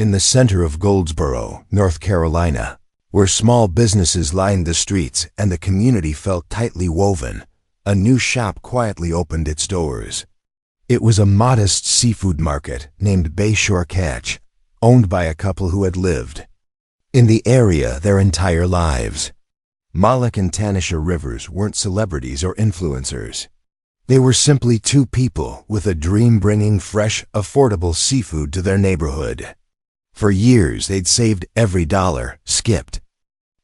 in the center of Goldsboro, North Carolina, where small businesses lined the streets and the community felt tightly woven, a new shop quietly opened its doors. It was a modest seafood market named Bayshore Catch, owned by a couple who had lived in the area their entire lives. Malik and Tanisha Rivers weren't celebrities or influencers. They were simply two people with a dream bringing fresh, affordable seafood to their neighborhood. For years they'd saved every dollar, skipped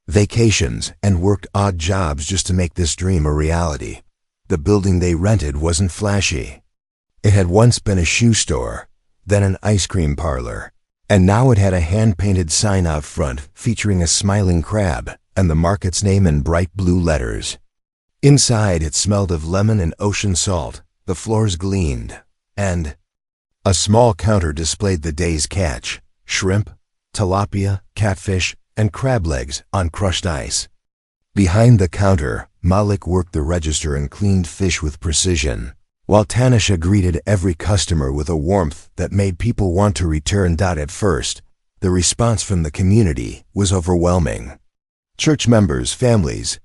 vacations, and worked odd jobs just to make this dream a reality. The building they rented wasn't flashy. It had once been a shoe store, then an ice cream parlor, and now it had a hand-painted sign out front featuring a smiling crab and the market's name in bright blue letters. Inside it smelled of lemon and ocean salt, the floors gleamed, and a small counter displayed the day's catch: shrimp, tilapia, catfish, and crab legs on crushed ice. Behind the counter, Malik worked the register and cleaned fish with precision, while Tanisha greeted every customer with a warmth that made people want to return. At first, the response from the community was overwhelming. Church members, families,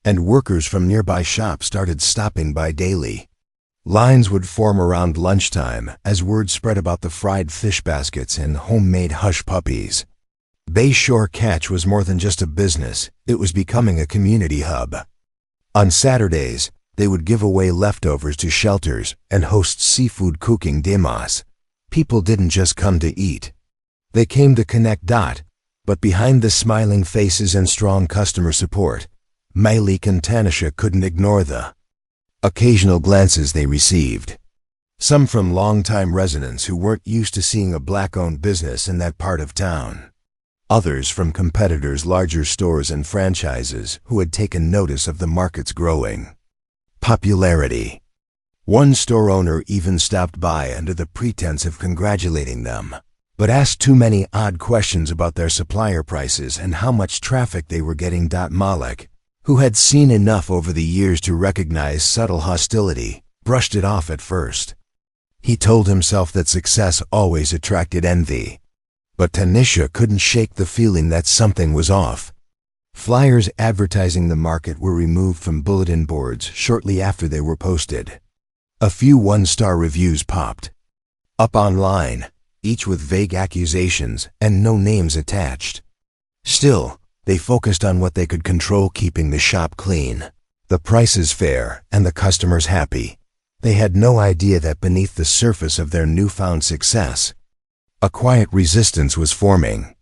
and workers from nearby shops started stopping by daily. Lines would form around lunchtime as word spread about the fried fish baskets and homemade hush puppies. Bayshore Catch was more than just a business, it was becoming a community hub. On Saturdays, they would give away leftovers to shelters and host seafood cooking demos. People didn't just come to eat. They came to connect. But behind the smiling faces and strong customer support, Malik and Tanisha couldn't ignore the occasional glances they received. Some from longtime residents who weren't used to seeing a black-owned business in that part of town. Others from competitors' larger stores and franchises who had taken notice of the market's growing popularity. One store owner even stopped by under the pretense of congratulating them, but asked too many odd questions about their supplier prices and how much traffic they were getting. Malik, who had seen enough over the years to recognize subtle hostility, brushed it off at first. He told himself that success always attracted envy. But Tanisha couldn't shake the feeling that something was off. Flyers advertising the market were removed from bulletin boards shortly after they were posted. A few one-star reviews popped up online, each with vague accusations and no names attached. Still, they focused on what they could control: keeping the shop clean, the prices fair, and the customers happy. They had no idea that beneath the surface of their newfound success, a quiet resistance was forming.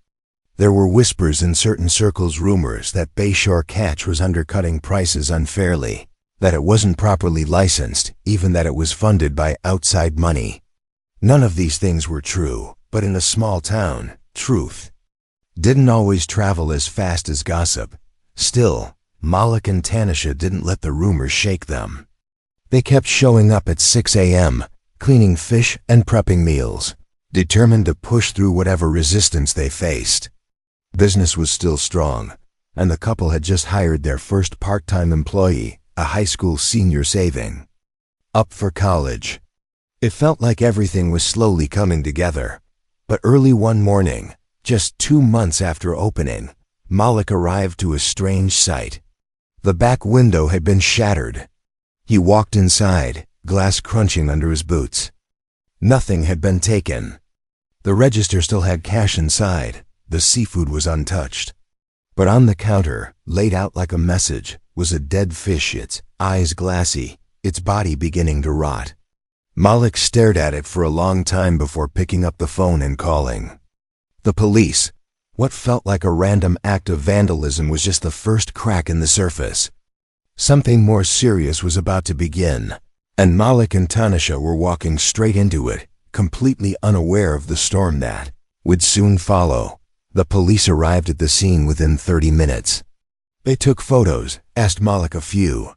There were whispers in certain circles, rumors that Bayshore Catch was undercutting prices unfairly, that it wasn't properly licensed, even that it was funded by outside money. None of these things were true, but in a small town, truth didn't always travel as fast as gossip. Still, Malik and Tanisha didn't let the rumors shake them. They kept showing up at 6 a.m., cleaning fish and prepping meals, determined to push through whatever resistance they faced. Business was still strong, and the couple had just hired their first part-time employee, a high school senior saving up for college. It felt like everything was slowly coming together. But early one morning, just 2 months after opening, Malik arrived to a strange sight. The back window had been shattered. He walked inside, glass crunching under his boots. Nothing had been taken. The register still had cash inside. The seafood was untouched. But on the counter, laid out like a message, was a dead fish, its eyes glassy, its body beginning to rot. Malik stared at it for a long time before picking up the phone and calling the police. What felt like a random act of vandalism was just the first crack in the surface. Something more serious was about to begin, and Malik and Tanisha were walking straight into it, completely unaware of the storm that would soon follow. The police arrived at the scene within 30 minutes. They took photos, asked Malik a few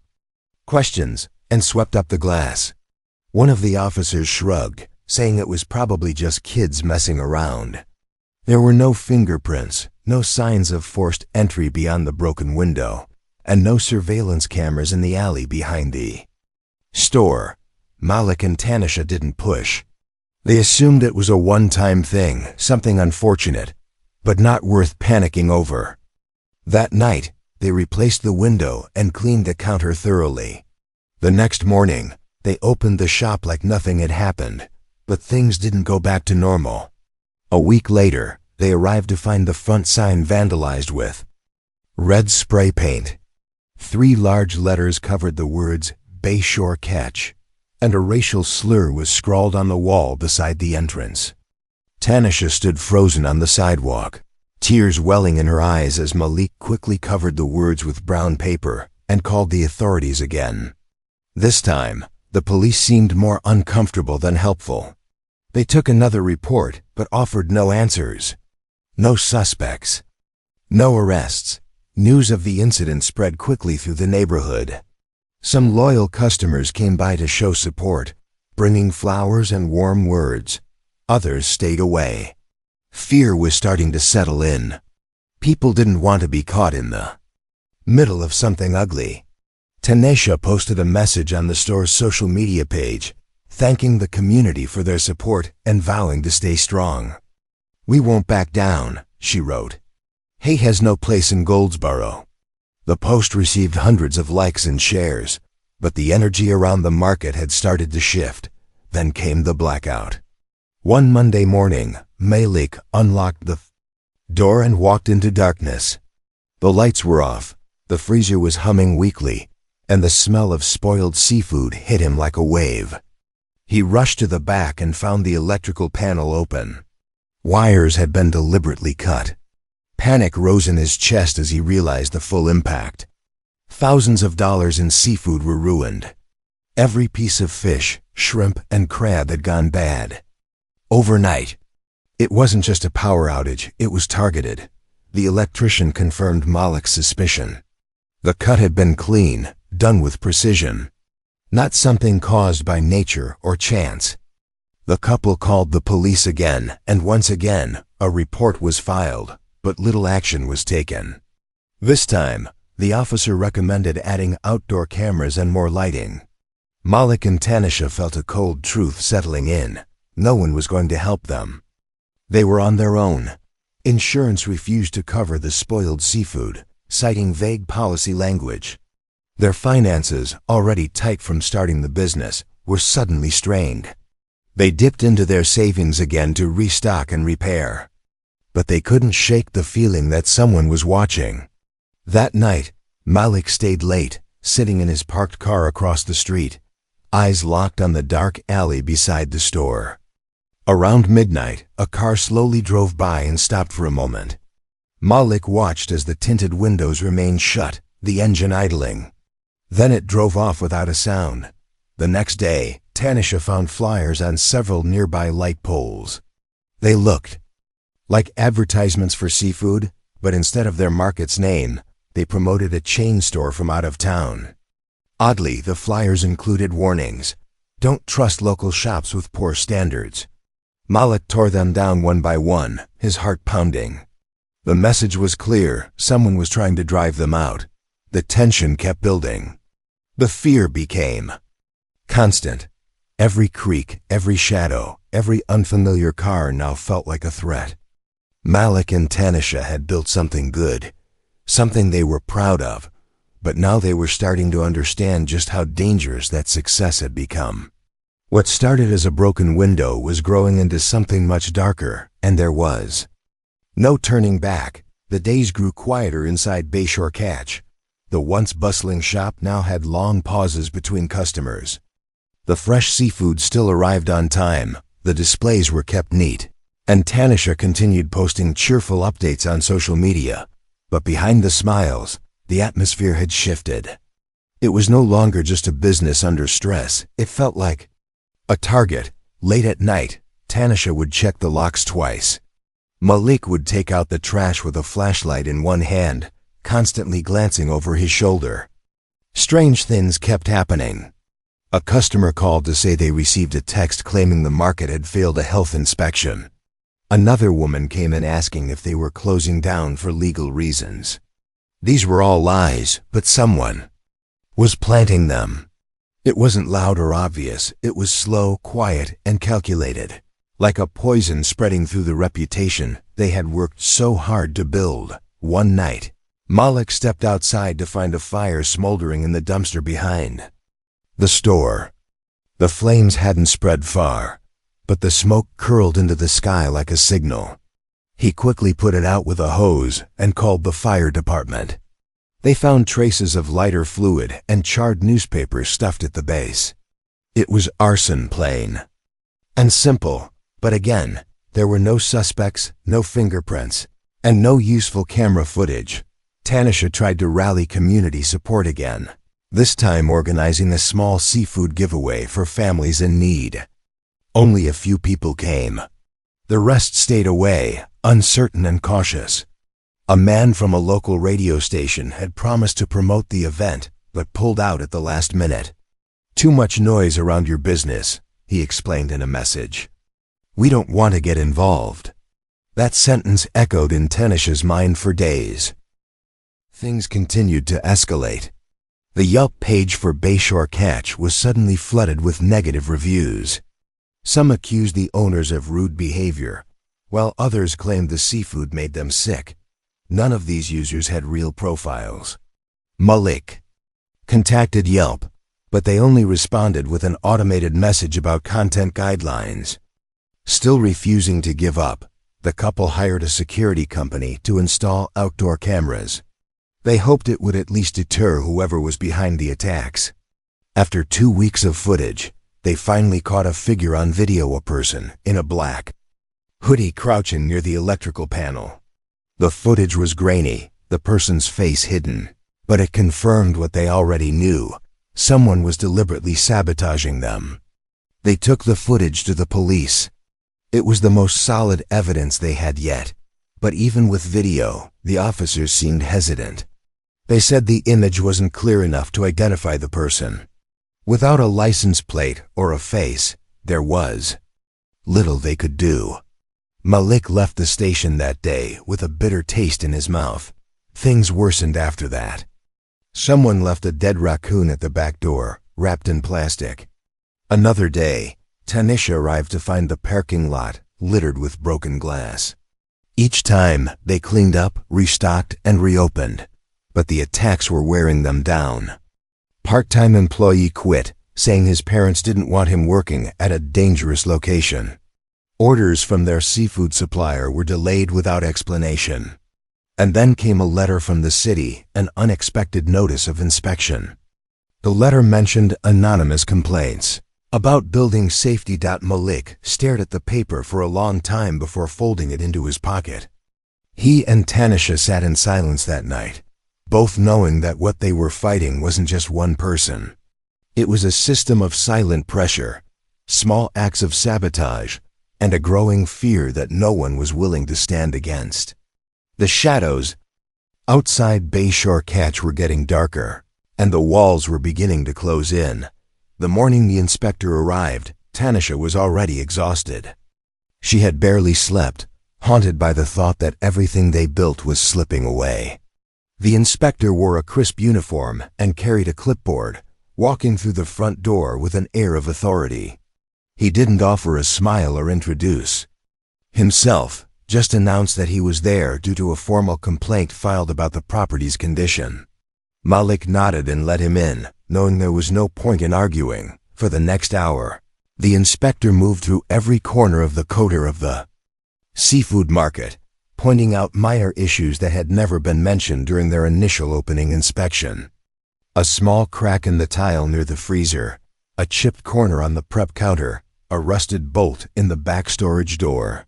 questions, and swept up the glass. One of the officers shrugged, saying it was probably just kids messing around. There were no fingerprints, no signs of forced entry beyond the broken window, and no surveillance cameras in the alley behind the store. Malik and Tanisha didn't push. They assumed it was a one-time thing, something unfortunate, but not worth panicking over. That night, they replaced the window and cleaned the counter thoroughly. The next morning, they opened the shop like nothing had happened, but things didn't go back to normal. A week later, they arrived to find the front sign vandalized with red spray paint. 3 large letters covered the words Bayshore Catch, and a racial slur was scrawled on the wall beside the entrance. Tanisha stood frozen on the sidewalk, tears welling in her eyes as Malik quickly covered the words with brown paper and called the authorities again. This time, the police seemed more uncomfortable than helpful. They took another report but offered no answers. No suspects. No arrests. News of the incident spread quickly through the neighborhood. Some loyal customers came by to show support, bringing flowers and warm words. Others stayed away. Fear was starting to settle in. People didn't want to be caught in the middle of something ugly. Tanisha posted a message on the store's social media page, thanking the community for their support and vowing to stay strong. "We won't back down," she wrote. "Hate has no place in Goldsboro." The post received hundreds of likes and shares, but the energy around the market had started to shift. Then came the blackout. One Monday morning, Malik unlocked the door and walked into darkness. The lights were off, the freezer was humming weakly, and the smell of spoiled seafood hit him like a wave. He rushed to the back and found the electrical panel open. Wires had been deliberately cut. Panic rose in his chest as he realized the full impact. Thousands of dollars in seafood were ruined. Every piece of fish, shrimp, and crab had gone bad. Overnight. It wasn't just a power outage, it was targeted. The electrician confirmed Malik's suspicion. The cut had been clean, done with precision. Not something caused by nature or chance. The couple called the police again, and once again, a report was filed, but little action was taken. This time, the officer recommended adding outdoor cameras and more lighting. Malik and Tanisha felt a cold truth settling in. No one was going to help them. They were on their own. Insurance refused to cover the spoiled seafood, citing vague policy language. Their finances, already tight from starting the business, were suddenly strained. They dipped into their savings again to restock and repair. But they couldn't shake the feeling that someone was watching. That night, Malik stayed late, sitting in his parked car across the street, eyes locked on the dark alley beside the store. Around midnight, a car slowly drove by and stopped for a moment. Malik watched as the tinted windows remained shut, the engine idling. Then it drove off without a sound. The next day, Tanisha found flyers on several nearby light poles. They looked like advertisements for seafood, but instead of their market's name, they promoted a chain store from out of town. Oddly, the flyers included warnings. Don't trust local shops with poor standards. Malik tore them down one by one, his heart pounding. The message was clear, someone was trying to drive them out. The tension kept building. The fear became constant. Every creak, every shadow, every unfamiliar car now felt like a threat. Malik and Tanisha had built something good, something they were proud of, but now they were starting to understand just how dangerous that success had become. What started as a broken window was growing into something much darker, and there was no turning back. The days grew quieter inside Bayshore Catch. The once bustling shop now had long pauses between customers. The fresh seafood still arrived on time, the displays were kept neat, and Tanisha continued posting cheerful updates on social media. But behind the smiles, the atmosphere had shifted. It was no longer just a business under stress, it felt like a target. Late at night, Tanisha would check the locks twice. Malik would take out the trash with a flashlight in one hand, constantly glancing over his shoulder. Strange things kept happening. A customer called to say they received a text claiming the market had failed a health inspection. Another woman came in asking if they were closing down for legal reasons. These were all lies, but someone was planting them. It wasn't loud or obvious, it was slow, quiet, and calculated. like a poison spreading through the reputation they had worked so hard to build. One night, Malik stepped outside to find a fire smoldering in the dumpster behind the store. The flames hadn't spread far, but the smoke curled into the sky like a signal. He quickly put it out with a hose and called the fire department. They found traces of lighter fluid and charred newspapers stuffed at the base. It was arson, plain and simple, but again, there were no suspects, no fingerprints, and no useful camera footage. Tanisha tried to rally community support again, this time organizing a small seafood giveaway for families in need. Only a few people came. The rest stayed away, uncertain and cautious. A man from a local radio station had promised to promote the event, but pulled out at the last minute. "Too much noise around your business," he explained in a message. "We don't want to get involved." That sentence echoed in Tanisha's mind for days. Things continued to escalate. The Yelp page for Bayshore Catch was suddenly flooded with negative reviews. Some accused the owners of rude behavior, while others claimed the seafood made them sick. None of these users had real profiles. Malik contacted Yelp, but they only responded with an automated message about content guidelines. Still refusing to give up, the couple hired a security company to install outdoor cameras. They hoped it would at least deter whoever was behind the attacks. After 2 weeks of footage, they finally caught a figure on video, a person in a black hoodie crouching near the electrical panel. The footage was grainy, the person's face hidden, but it confirmed what they already knew. Someone was deliberately sabotaging them. They took the footage to the police. It was the most solid evidence they had yet, but even with video, the officers seemed hesitant. They said the image wasn't clear enough to identify the person. Without a license plate or a face, there was little they could do. Malik left the station that day with a bitter taste in his mouth. Things worsened after that. Someone left a dead raccoon at the back door, wrapped in plastic. Another day, Tanisha arrived to find the parking lot littered with broken glass. Each time, they cleaned up, restocked, and reopened, but the attacks were wearing them down. Part-time employee quit, saying his parents didn't want him working at a dangerous location. Orders from their seafood supplier were delayed without explanation. And then came a letter from the city, an unexpected notice of inspection. The letter mentioned anonymous complaints about building safety. Malik stared at the paper for a long time before folding it into his pocket. He and Tanisha sat in silence that night, both knowing that what they were fighting wasn't just one person. It was a system of silent pressure, small acts of sabotage, and a growing fear that no one was willing to stand against. The shadows outside Bayshore Catch were getting darker, and the walls were beginning to close in. The morning the inspector arrived, Tanisha was already exhausted. She had barely slept, haunted by the thought that everything they built was slipping away. The inspector wore a crisp uniform and carried a clipboard, walking through the front door with an air of authority. He didn't offer a smile or introduce himself, just announced that he was there due to a formal complaint filed about the property's condition. Malik nodded and let him in, knowing there was no point in arguing. For the next hour, the inspector moved through every corner of the coder of the seafood market, pointing out minor issues that had never been mentioned during their initial opening inspection. A small crack in the tile near the freezer, a chipped corner on the prep counter, a rusted bolt in the back storage door.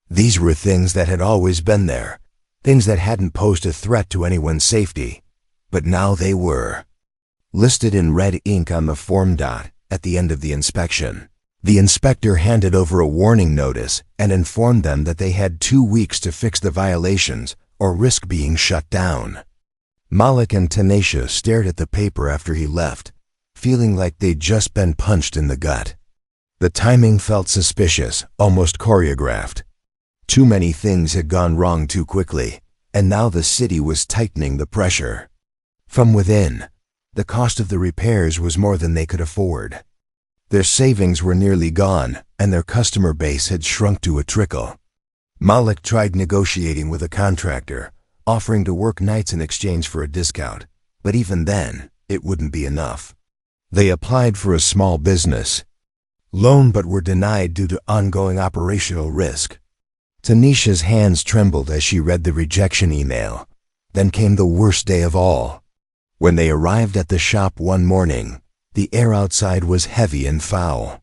These were things that had always been there, things that hadn't posed a threat to anyone's safety, but now they were. Listed in red ink on the form dot at the end of the inspection, the inspector handed over a warning notice and informed them that they had 2 weeks to fix the violations or risk being shut down. Malik and Tanisha stared at the paper after he left, feeling like they'd just been punched in the gut. The timing felt suspicious, almost choreographed. Too many things had gone wrong too quickly, and now the city was tightening the pressure. From within, the cost of the repairs was more than they could afford. Their savings were nearly gone, and their customer base had shrunk to a trickle. Malik tried negotiating with a contractor, offering to work nights in exchange for a discount, but even then, it wouldn't be enough. They applied for a small business loan but were denied due to ongoing operational risk. Tanisha's hands trembled as she read the rejection email. Then came the worst day of all. When they arrived at the shop one morning, the air outside was heavy and foul.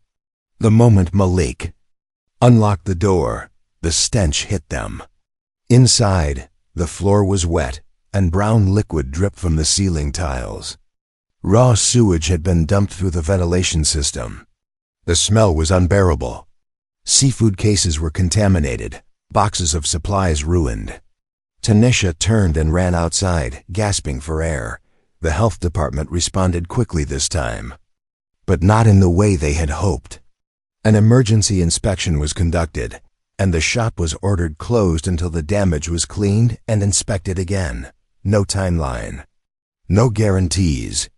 The moment Malik unlocked the door, the stench hit them. Inside, the floor was wet, and brown liquid dripped from the ceiling tiles. Raw sewage had been dumped through the ventilation system. The smell was unbearable. Seafood cases were contaminated, boxes of supplies ruined. Tanisha turned and ran outside, gasping for air. The health department responded quickly this time, but not in the way they had hoped. An emergency inspection was conducted, and the shop was ordered closed until the damage was cleaned and inspected again. No timeline. No guarantees.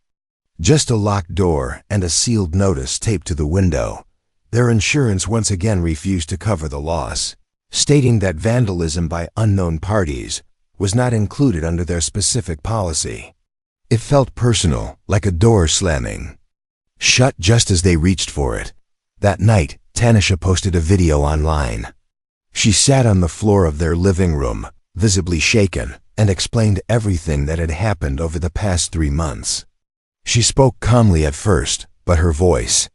Just a locked door and a sealed notice taped to the window. Their insurance once again refused to cover the loss, stating that vandalism by unknown parties was not included under their specific policy. It felt personal, like a door slamming shut just as they reached for it. That night, Tanisha posted a video online. She sat on the floor of their living room, visibly shaken, and explained everything that had happened over the past 3 months. She spoke calmly at first, but her voice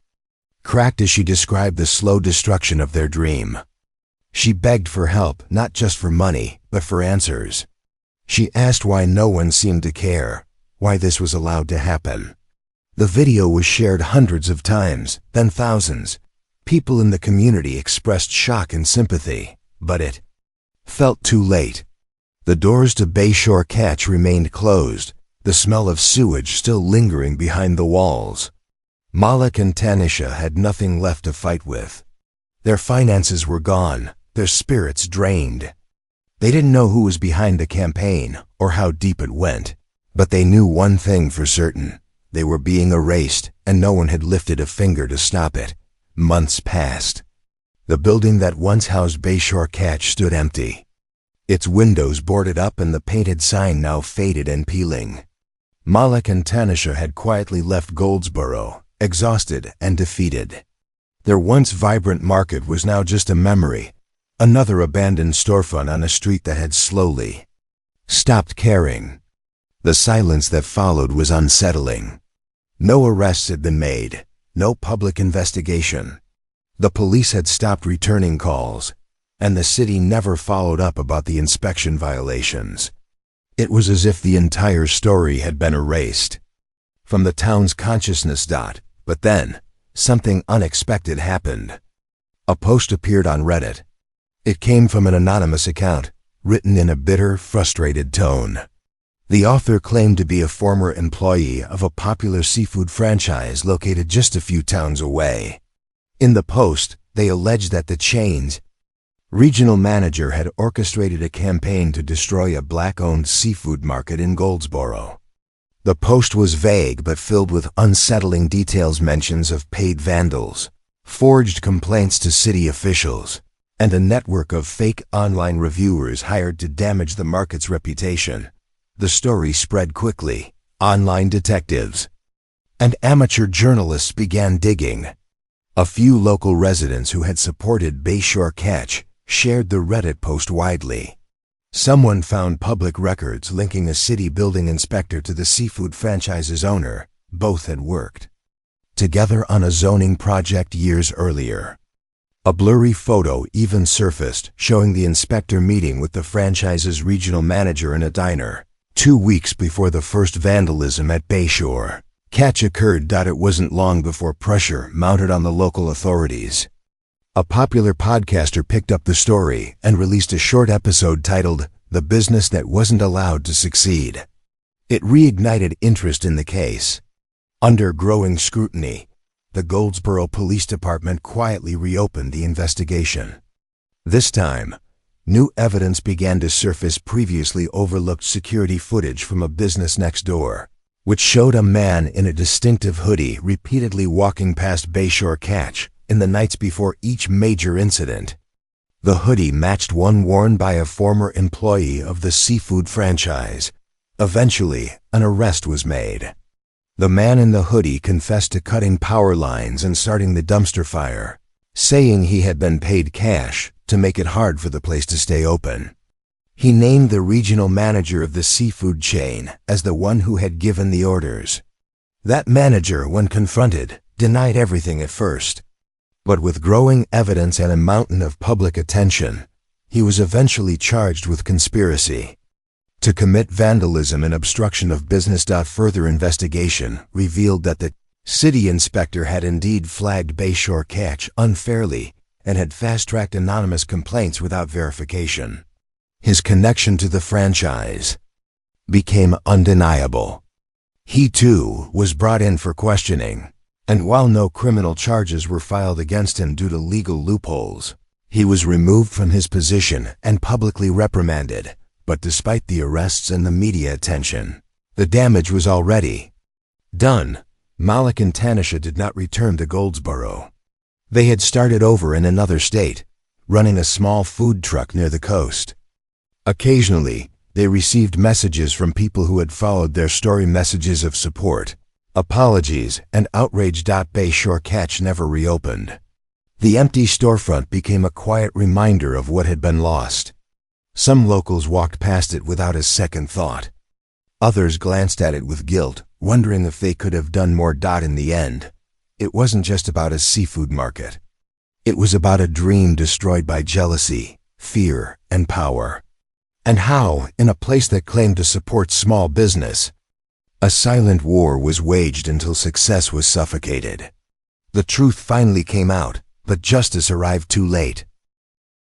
cracked as she described the slow destruction of their dream. She begged for help, not just for money, but for answers. She asked why no one seemed to care, why this was allowed to happen. The video was shared hundreds of times, then thousands. People in the community expressed shock and sympathy, but it felt too late. The doors to Bayshore Catch remained closed, the smell of sewage still lingering behind the walls. Malik and Tanisha had nothing left to fight with. Their finances were gone, their spirits drained. They didn't know who was behind the campaign or how deep it went, but they knew one thing for certain. They were being erased, and no one had lifted a finger to stop it. Months passed. The building that once housed Bayshore Catch stood empty. Its windows boarded up and the painted sign now faded and peeling. Malik and Tanisha had quietly left Goldsboro, exhausted and defeated. Their once vibrant market was now just a memory, another abandoned storefront on a street that had slowly stopped caring. The silence that followed was unsettling. No arrests had been made, no public investigation. The police had stopped returning calls, and the city never followed up about the inspection violations. It was as if the entire story had been erased from the town's consciousness. But then, something unexpected happened. A post appeared on Reddit. It came from an anonymous account, written in a bitter, frustrated tone. The author claimed to be a former employee of a popular seafood franchise located just a few towns away. In the post, they alleged that the chain's regional manager had orchestrated a campaign to destroy a black-owned seafood market in Goldsboro. The post was vague but filled with unsettling details, mentions of paid vandals, forged complaints to city officials, and a network of fake online reviewers hired to damage the market's reputation. The story spread quickly. Online detectives and amateur journalists began digging. A few local residents who had supported Bayshore Catch shared the Reddit post widely. Someone found public records linking a city building inspector to the seafood franchise's owner. Both had worked together on a zoning project years earlier. A blurry photo even surfaced showing the inspector meeting with the franchise's regional manager in a diner 2 weeks before the first vandalism at Bayshore Catch occurred. It wasn't long before pressure mounted on the local authorities. A popular podcaster picked up the story and released a short episode titled "The Business That Wasn't Allowed to Succeed." It reignited interest in the case. Under growing scrutiny, the Goldsboro Police Department quietly reopened the investigation. This time, new evidence began to surface: previously overlooked security footage from a business next door, which showed a man in a distinctive hoodie repeatedly walking past Bayshore Catch in the nights before each major incident. The hoodie matched one worn by a former employee of the seafood franchise. Eventually, an arrest was made. The man in the hoodie confessed to cutting power lines and starting the dumpster fire, saying he had been paid cash to make it hard for the place to stay open. He named the regional manager of the seafood chain as the one who had given the orders. That manager, when confronted, denied everything at first. But with growing evidence and a mountain of public attention, he was eventually charged with conspiracy to commit vandalism and obstruction of business. Further investigation revealed that the city inspector had indeed flagged Bayshore Catch unfairly and had fast-tracked anonymous complaints without verification. His connection to the franchise became undeniable. He, too, was brought in for questioning, and while no criminal charges were filed against him due to legal loopholes, he was removed from his position and publicly reprimanded. But despite the arrests and the media attention, the damage was already done. Malik and Tanisha did not return to Goldsboro. They had started over in another state, running a small food truck near the coast. Occasionally, they received messages from people who had followed their story, messages of support, apologies, and outrage. Bayshore Catch never reopened. The empty storefront became a quiet reminder of what had been lost. Some locals walked past it without a second thought. Others glanced at it with guilt, wondering if they could have done more. In the end, it wasn't just about a seafood market. It was about a dream destroyed by jealousy, fear, and power. And how, in a place that claimed to support small business, a silent war was waged until success was suffocated. The truth finally came out, but justice arrived too late.